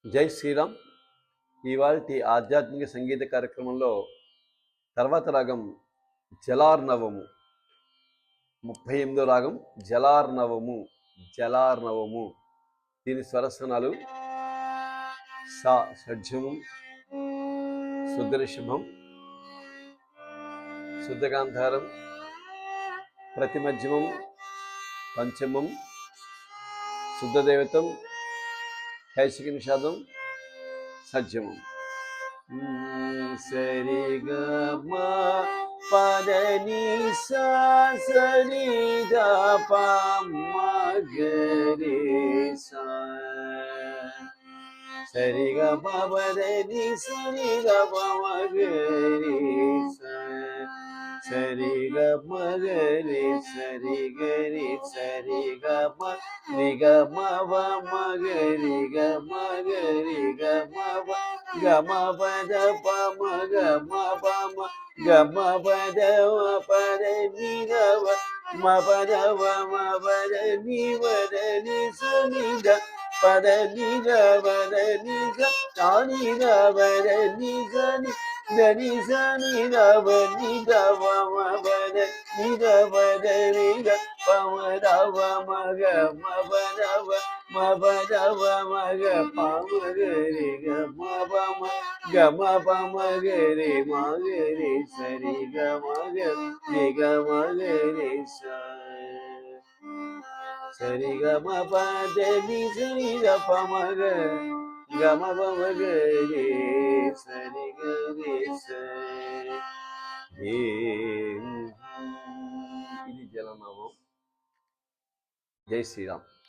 జై శ్రీరామ్. ఇవాల్టి ఆధ్యాత్మిక సంగీత కార్యక్రమంలో తర్వాత రాగం జలార్ణవము, 38వ రాగం జలార్ణవము. జలార్ణవము దీని స్వరస్థానాలు సా షడ్జమం, శుద్ధ రిషభం, శుద్ధ గాంధారం, ప్రతిమధ్యమం, పంచమం, శుద్ధ దేవతం, కైశిక నిషాదం, సజ్జమం. సరి గ మ పద ని సా సరి ద ప మ గ రి సా. సరి గ ప పద ని సరి ద ప మ గ రి సా. సరి గ మ గ రి సరి గ రి సరి గ మ రి గ మ వ మ గ రి గ మ గ రి గ మ వ గ మ ప ద ప మ గ మ ప మ గ మ ప ద మ ప ద ని ద వ మ ప ద వ మ ప ద ని వ ద ని స ని ద ప ద ని ద వ ద ని స త ని ద వ ద ని స ని ద ని స ని ద వ ని ద వ మ ప ద ని ద వ ద ని ద ప మ ద వ మ గ మ ప ద వ మ ప ద వ మ గ ప మ గ రి గ మ ప మ గ మ ప మ గ రి మ గ రి స రి గ మ గ రి గ మ గ రి స. సరి గ మ ప ద ని స ని ద ప మ గ గ మ ప మ గ రి స రి గ రి స. ఇది జలనామం. జై శ్రీరామ్.